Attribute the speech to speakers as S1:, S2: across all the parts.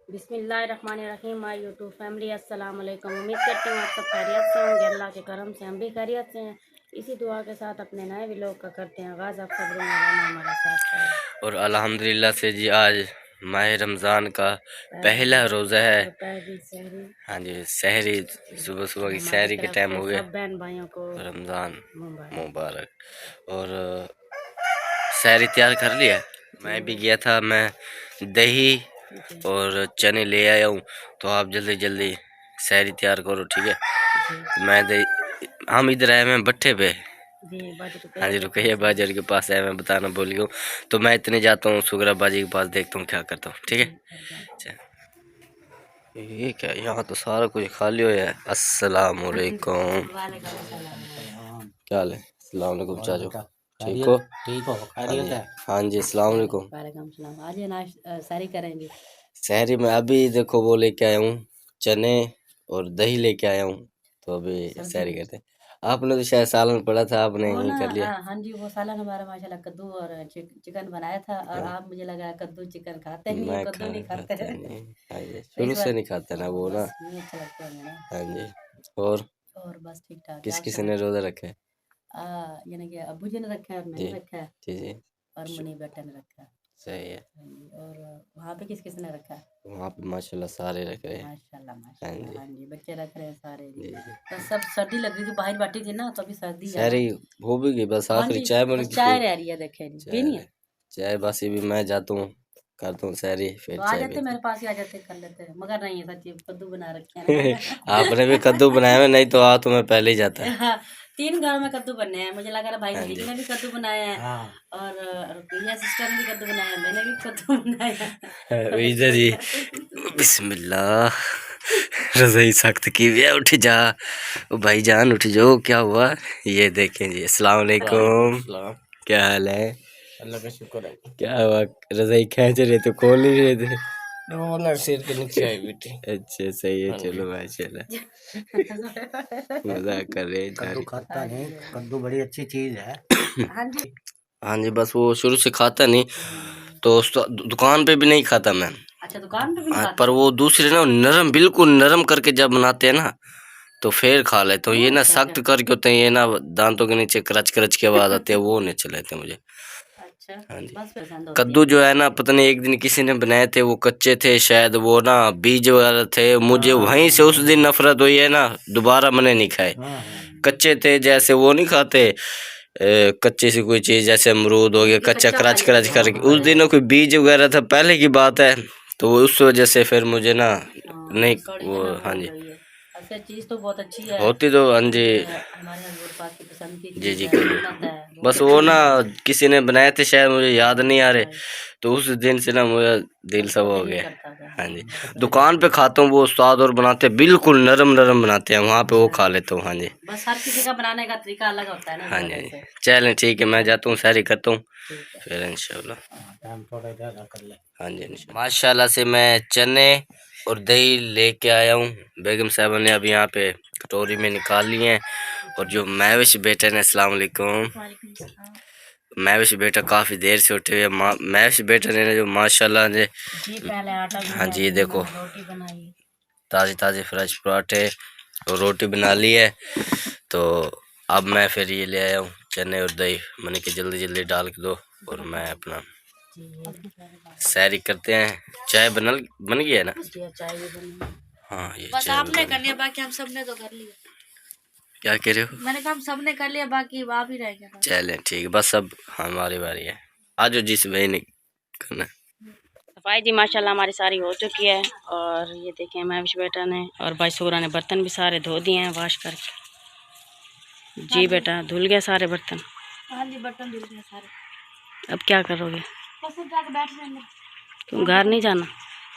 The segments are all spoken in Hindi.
S1: बिस्मिल्लाहिर्रहमानिर्रहीम। माय यूट्यूब फैमिली, अस्सलाम वालेकुम। उम्मीद करती हूँ आप सब खैरियत से होंगे। अल्लाह के करम से हम भी खैरियत से हैं। इसी दुआ के साथ अपने नए व्लॉग का करते हैं आगाज़। आप सब लोग हमारे साथ
S2: और अल्हम्दुलिल्लाह से जी आज माह रमज़ान का पहला रोज़ा है। हाँ जी, सहरी सुबह सुबह की सहरी के टाइम हो गया।
S1: सब बहन भाइयों को
S2: रमज़ान मुबारक। और सहरी तैयार कर लिया। मैं भी गया था, मैं दही और चने ले आया हूँ। तो आप जल्दी जल्दी सहरी तैयार करो, ठीक है। मैं हम इधर आए हैं भट्ठे पे। हाँ जी, रुकैया बाजार के पास है, मैं बताना भूल गया हूँ। तो मैं इतने जाता हूँ सुगरा बाजी के पास, देखता हूँ क्या करता हूँ, ठीक है। ये क्या, यहाँ तो सारा कुछ खाली हो है। अस्सलाम वालेकुम। क्या हाल है? अस्सलाम वालेकुम चाचू, ठीक हो?
S3: ठीक हो, खैरियत है?
S2: हाँ जी, अस्सलाम वालेकुम।
S1: वालेकुम सलाम। आज नाश्ता सहरी करेंगे।
S2: शहरी में अभी देखो वो लेके आया हूँ, चने और दही लेके आया हूँ। तो अभी सहरी करते हैं। आपने तो शायद सालन पड़ा था, आपने
S1: वो
S2: यही
S1: ना
S2: कर लिया।
S1: हाँ जी, वो सालन हमारा माशाल्लाह कद्दू और चिकन बनाया था। और आप मुझे लगा कद्दू चिकन खाते नहीं,
S2: मैं
S1: कद्दू नहीं खाते हैं।
S2: नहीं, हाँ जी,
S1: तो
S2: शुरू
S1: इस
S2: से
S1: बार
S2: नहीं खाते ना वो ना।
S1: बस नहीं अच्छा लगता है ना।
S2: हाँ जी। और
S1: और बस ठीक ठाक है।
S2: किस
S1: आप
S2: किसी
S1: सुनाओ।
S2: ने रोजा रखा है?
S1: यानी कि अब्बू जी ने रखा है और
S2: जी
S1: मैंने रखा है
S2: जी जी,
S1: और मुनी बेटा ने रखा है।
S2: सही है।
S1: हाँ जी। और वहाँ पे किस किस ने रखा है?
S2: वहाँ पे माशाल्लाह सारे रख रहे हैं।
S1: माशाल्लाह
S2: हाँ
S1: माशाल्लाह।
S2: जी
S1: हाँ जी, बच्चे रख रहे हैं सारे जी।
S2: जी जी।
S1: तो सब सर्दी लग रही थी, बाहर बैठी थी ना, तो अभी सर्दी है ना।
S2: सारी हो भी गई, बस
S1: हाँ
S2: आखिरी
S1: जी,
S2: चाय बन
S1: बस
S2: गई
S1: चाय
S2: फिर।
S1: रह रही है, देखे जी
S2: चाय
S1: पीनी
S2: रहे,
S1: है।
S2: चाय बस ये भी मैं जाता हूँ, करता हूँ सहरी, फिर
S1: तो आ
S2: चाय
S1: जाते
S2: पीते
S1: मेरे पास ही, आ जाते कर लेते। मगर नहीं है सच्ची, कद्दू बना रखे हैं ना।
S2: आपने भी कद्दू बनाया है, नहीं तो आ तो मैं पहले ही जाता।
S1: हाँ, 3 घरों में कद्दू बनने हैं। मुझे लगा रहा भाई
S2: हाँ
S1: भतीजी
S2: जी।
S1: ने भी कद्दू बनाया है। और रुपया सिस्टर ने भी कद्दू बनाया है, मैंने भी कद्दू बनाया है।
S2: इधर जी, बिस्मिल्लाह। रज़ाई सख्त की हुई है, उठ जा ओ भाईजान, उठ जाओ। क्या हुआ? ये देखें जी, अस्सलाम वालेकुम। क्या हाल है?
S3: अल्लाह का शुक्र है।
S2: क्या हुआ? रज़ाई खींच रहे तो खोल नहीं रहे थे?
S3: वो ना सिर के नीचे आई बेटी।
S2: अच्छा सही है,
S3: हाँ जी।
S2: चलो माशाल्लाह, मजाक कर रहे हैं
S3: कद्दू
S2: जारी।
S3: खाता नहीं, कद्दू बड़ी अच्छी चीज है।
S1: हाँ जी।
S2: हाँ जी, बस वो शुरू से खाता नहीं, तो दुकान पे भी नहीं खाता मैं।
S1: अच्छा, दुकान पे भी नहीं
S2: हाँ,
S1: खाते?
S2: पर वो दूसरे ना नरम, बिल्कुल नरम करके जब बनाते हैं ना, तो फिर खा लेते हो। ये ना
S1: अच्छा
S2: सख्त करके होते हैं, ये ना दांतों के नीचे करच करच की आवाज आती है, वो नहीं अच्छे लगते मुझे।
S1: अच्छा,
S2: हाँ जी।
S1: बस पसंद होती
S2: कद्दू
S1: है।
S2: जो है ना, पता नहीं एक दिन किसी ने बनाए थे, वो कच्चे थे शायद, वो ना बीज वगैरह थे। मुझे वहीं से उस दिन नफरत हुई है ना, दोबारा मैंने नहीं खाए। कच्चे थे, जैसे वो नहीं खाते कच्ची सी कोई चीज, जैसे अमरूद हो गया
S1: मतलब कि
S2: कच्चा,
S1: कच्चा खा
S2: करच
S1: लेते
S2: करच
S1: हैं।
S2: करके। उस दिन कोई बीज वगैरह था, पहले की बात है, तो उस वजह से फिर मुझे ना नहीं
S1: बस थोड़ी
S2: वो।
S1: जना
S2: हाँ
S1: हो
S2: जी,
S1: गई है। अच्छा, चीज़ तो बहुत अच्छी है।
S2: होती तो हाँ जी
S1: ये हमारे हजूर पाक की पसंद की
S2: जी
S1: चीज़
S2: जी,
S1: है,
S2: करिए।
S1: सुन्नत है, बहुत
S2: बस वो
S1: अच्छी
S2: ना
S1: है।
S2: किसी ने बनाए थे शायद, मुझे याद नहीं आ रहे, तो उस दिन से ना मुझे दिल सब हो
S1: दिल नहीं
S2: गया।
S1: करता था।
S2: हाँ जी, दुकान पे खाता हूँ, वो उस्ताद और बनाते हैं, बिल्कुल नरम नरम बनाते हैं, वहाँ पे वो खा लेता हूँ। हाँ जी
S1: बस हर किसी का बनाने का तरीका अलग होता है ना, इस
S2: हाँ जी हाँ
S1: वजह
S2: जी।
S1: से।
S2: चलें ठीक है, मैं जाता हूँ, सहरी करता हूँ,
S1: ठीक है।
S2: फिर इंशाल्लाह।
S3: टाइम थोड़ा ज्यादा कर ले।
S2: हाँ जी इंशाल्लाह। माशाल्लाह से मैं चने और दही लेके आया हूँ। बेगम साहबा ने अभी यहाँ पे कटोरी में निकाल लिए हैं। और जो महविश बेटे ने, अस्सलाम वालेकुम। महविश बेटा काफ़ी देर से उठे हुए। महविश बेटे ने जो माशाल्लाह ने,
S1: जी पहले आटा
S2: हाँ
S1: गूंदा,
S2: जी
S1: फिर
S2: देखो,
S1: मैंने रोटी बनाई।
S2: ताज़ी ताज़ी फ्रेश पराठे और रोटी बना ली है। तो अब मैं फिर ये ले आया हूँ चने और दही, मैंने कि जल्दी जल्दी डाल के दो और मैं अपना सैरी करते हैं। चाय बन गई है ना?
S1: चाय भी बनी।
S2: हाँ ये
S4: बस
S2: चाय
S4: आपने
S2: भी
S4: कर
S2: बनी।
S4: लिया, बाकी हम सब ने तो कर लिया।
S2: क्या कह रहे हो?
S4: मैंने कहा हम सब ने कर लिया, बाकी आप ही रह गया बस।
S2: चलें ठीक है, बस अब हमारी बारी है। आज जिस भाई ने करना है।
S1: सफाई जी माशाल्लाह हमारी सारी हो चुकी है। और ये देखें महविश बेटा ने और भाई सूरा ने बर्तन भी सारे धो दिए हैं वॉश करके। जी बेटा, धुल गए सारे बर्तन?
S4: हाँ जी, बर्तन धुल गए सारे।
S1: अब क्या करोगे?
S4: बस अब जाके बैठ जाएंगे।
S1: तुम घर नहीं जाना?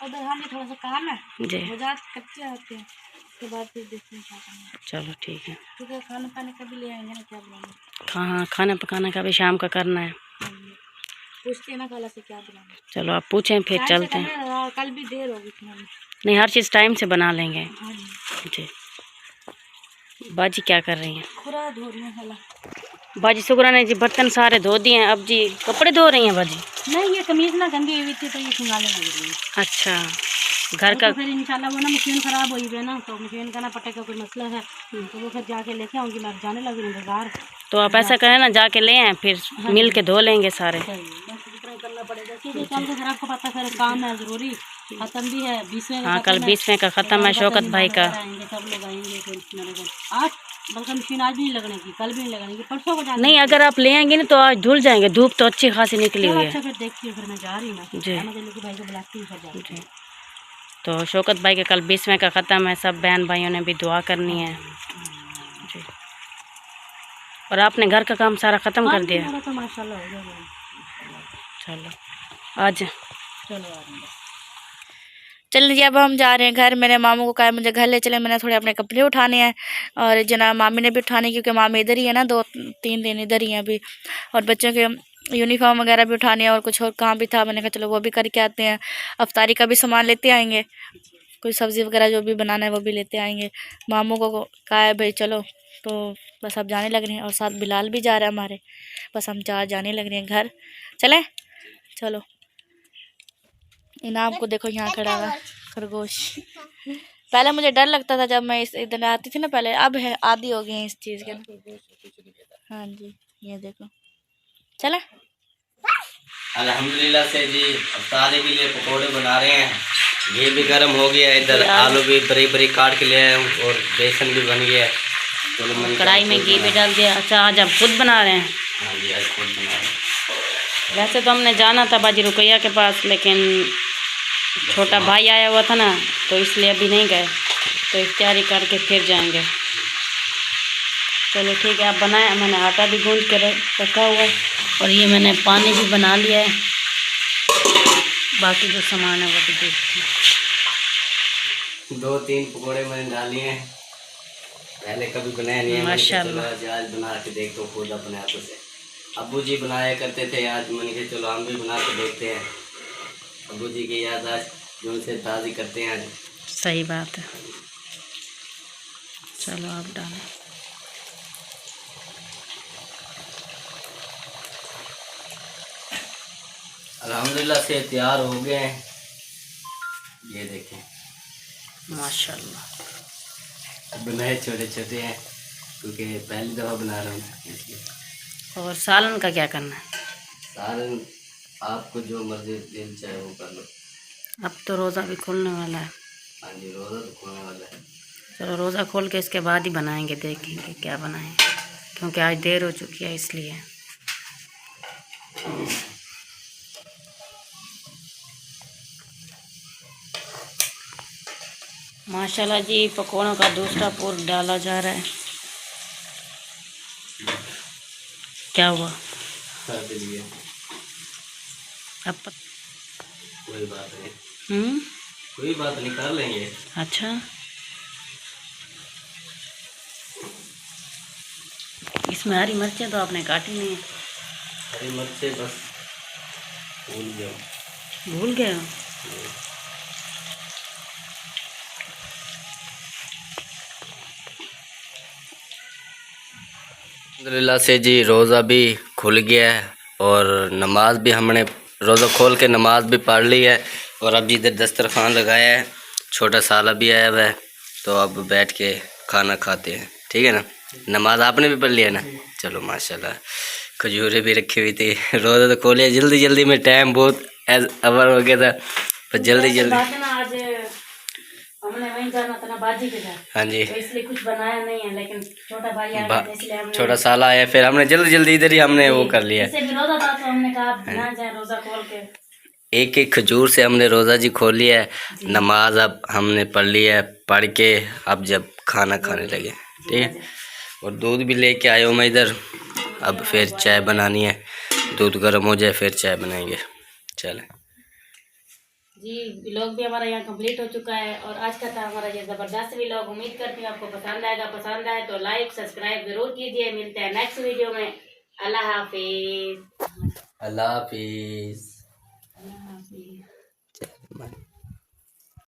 S4: उधर हाँ जी, थोड़ा सा काम है,
S1: जी
S4: मजाक कच्चे होते हैं, उसके बाद फिर देखते हैं क्या करना है।
S1: चलो ठीक है।
S4: क्योंकि खाना पाने का भी ले आएंगे ना, क्या बनाएंगे।
S1: हाँ, खाना पकाने का भी शाम का करना है।
S4: हाँ जी, पूछते हैं ना खाला से क्या बनाना है।
S1: चलो आप पूछें, फिर
S4: टाइम से
S1: चलते हैं।
S4: करना है, कल भी देर होगी खाने में।
S1: नहीं, हर चीज़ टाइम से बना लेंगे।
S4: हाँ जी।
S1: जी। बाजी क्या कर रही हैं?
S4: खुरा धो रही है खाला।
S1: बाजी सुगरा ने जी बर्तन सारे धो दिए हैं, अब जी कपड़े धो रही हैं बाजी?
S4: नहीं, ये कमीज ना गंदी हुई थी तो ये सिंगाले लग रही है।
S1: अच्छा, घर का।
S4: तो फिर इंशाल्लाह वो ना मशीन खराब हुई है ना, तो मशीन का ना पटे का कोई मसला है, तो वो फिर जाके लेके आऊँगी। मैं जाने लगी हूँ बाजार।
S1: तो आप ऐसा करें ना, जाके ले आए, फिर मिल के धो लेंगे सारे।
S4: बस इतना ही करना पड़ेगा, क्योंकि कल को फिर आपको पता फिर काम है ज़रूरी, ख़त्म भी है 20वें का।
S1: हाँ, कल 20वें का ख़त्म है, शौकत भाई का।
S4: आएंगे, सब लोग आएंगे। फिर मेरे घर आज, बल्कि मशीन आज भी नहीं लगने की, कल भी नहीं लगने की, परसों को जाने।
S1: नहीं, अगर आप ले आएंगे ना तो आज धुल जाएंगे, धूप तो अच्छी खासी निकली हुई है।
S4: अच्छा, फिर देखती हूँ, फिर मैं जा रही हूँ ना
S1: जी
S4: भाई को बुलाती हूँ, फिर जाती हूँ।
S1: तो शौकत भाई के कल 20वें का ख़त्म है, सब बहन भाइयों ने भी दुआ करनी है जी। और आपने घर का काम सारा ख़त्म कर दिया?
S4: मेरा तो माशाल्लाह हो गया।
S1: चलो आज
S4: चलो
S5: चलिए अब हम जा रहे हैं घर। मेरे मामू को कहा मुझे घर ले चले, मैंने थोड़े अपने कपड़े उठाने हैं और जना मामी ने भी उठाने, क्योंकि मामी इधर ही है ना, 2-3 दिन इधर ही हैं अभी। और बच्चों के यूनिफॉर्म वगैरह भी उठाने हैं और कुछ और काम भी था। मैंने कहा चलो वो भी करके आते हैं। अफ्तारी का भी सामान लेते आएंगे, कोई सब्ज़ी वगैरह जो भी बनाना है वो भी लेते आएंगे। मामू को कहा है भाई चलो, तो बस अब जाने लग रहे हैं। और साथ बिलाल भी जा रहा है हमारे, बस हम 4 जाने लग रहे हैं घर। चलें? चलो। इनाम को देखो यहाँ खड़ा हुआ खरगोश। पहले मुझे डर लगता था जब मैं इस इधर आती थी ना पहले, अब है आदी हो गई है इस चीज़ के ना। हाँ जी, ये देखो। चले
S2: अल्हम्दुलिल्लाह से जी अफ्तारी के लिए पकोड़े बना रहे हैं। घी भी गर्म हो गया है, इधर आलू भी बारीक बारीक काट के ले आया हूँ और बेसन भी बन गया है। चलो मैंने
S1: कढ़ाई में घी भी डाल दिया। अच्छा, आज आप खुद बना रहे हैं?
S2: हाँ जी, आज खुद बना रहे हैं।
S1: वैसे तो हमने जाना था बाजी रुकैया के पास, लेकिन छोटा भाई आया हुआ था ना, तो इसलिए अभी नहीं गए, तो इफ्तारी करके फिर जाएंगे। चलो ठीक है, आप बनाएं। मैंने आटा भी गूंद के रखा हुआ है और ये मैंने पानी भी बना लिया है। बाकी जो सामान है वो भी देखते हैं।
S2: 2-3 पकोड़े मैंने डाले हैं, पहले कभी बनाया नहीं है।
S1: माशाल्लाह।
S2: आज बना के देखो खुद अपने हाथों से। अब्बू जी बनाया करते थे, आज मैंने कहा चलो हम भी बना के देखते हैं। अब्बू जी की याद आज जो उनसे ताज़ी करते हैं आज।
S1: सही बात है। चलो आप डालें।
S2: अल्हम्दुलिल्लाह से तैयार हो गए हैं, ये देखें
S1: माशाल्लाह।
S2: बनाए छोटे छोटे हैं क्योंकि पहली दफ़ा बना रहा हूँ इसलिए।
S1: और सालन का क्या करना है?
S2: सालन आपको जो मर्जी दिल चाहे वो कर लो।
S1: अब तो रोज़ा भी खुलने वाला है।
S2: हाँ जी, रोज़ा तो खोलने वाला है।
S1: चलो रोज़ा खोल के इसके बाद ही बनाएंगे, देखेंगे क्या बनाएं, क्योंकि आज देर हो चुकी है इसलिए। माशाल्लाह जी, पकौड़ों का दूसरा पूर डाला जा रहा है। क्या हुआ?
S2: कर दीजिए,
S1: अब
S2: कोई बात नहीं, कोई बात नहीं, कर लेंगे।
S1: अच्छा, इसमें हरी मिर्चें तो आपने काटी नहीं है।
S2: हरी मिर्चें बस भूल गया।
S1: भूल गए हो?
S2: अल्हम्दुलिल्लाह से जी रोज़ा भी खुल गया है और नमाज भी हमने रोज़ा खोल के नमाज भी पढ़ ली है। और अब इधर दस्तरखान लगाया है, छोटा साला भी आया हुआ है, तो अब बैठ के खाना खाते हैं। ठीक है ना? नमाज आपने भी पढ़ लिया ना? चलो माशाल्लाह। खजूरें भी रखी हुई थी। रोज़ा तो खोले जल्दी जल्दी में, टाइम बहुत अवर हो गया था, पर जल्दी जल्दी।
S1: आज हमने वहीं जाना था ना बाजी के साथ,
S2: हाँ जी,
S1: तो इसलिए कुछ बनाया नहीं है, लेकिन छोटा भाई आ गया था इसलिए हमने
S2: छोटा साला आया, फिर हमने जल्दी जल्दी इधर ही हमने वो कर लिया।
S1: इससे भी रोज़ा था, तो हमने कहा आप ना जाए रोज़ा खोल के।
S2: एक एक खजूर से हमने रोज़ा जी खोल लिया है। नमाज अब हमने पढ़ लिया है, पढ़ के अब जब खाना खाने लगे। ठीक है? और दूध भी लेके आया हूँ मैं इधर, अब फिर चाय बनानी है, दूध गर्म हो जाए फिर चाय बनाएंगे। चलें
S1: जी, व्लॉग भी हमारा यहाँ कंप्लीट हो चुका है और आज का था हमारा ये ज़बरदस्त व्लॉग। उम्मीद करती हूँ आपको पसंद आएगा। पसंद आए तो लाइक सब्सक्राइब ज़रूर कीजिए। मिलते हैं नेक्स्ट वीडियो में। अल्लाह हाफिज़।
S2: अल्लाह हाफिज़।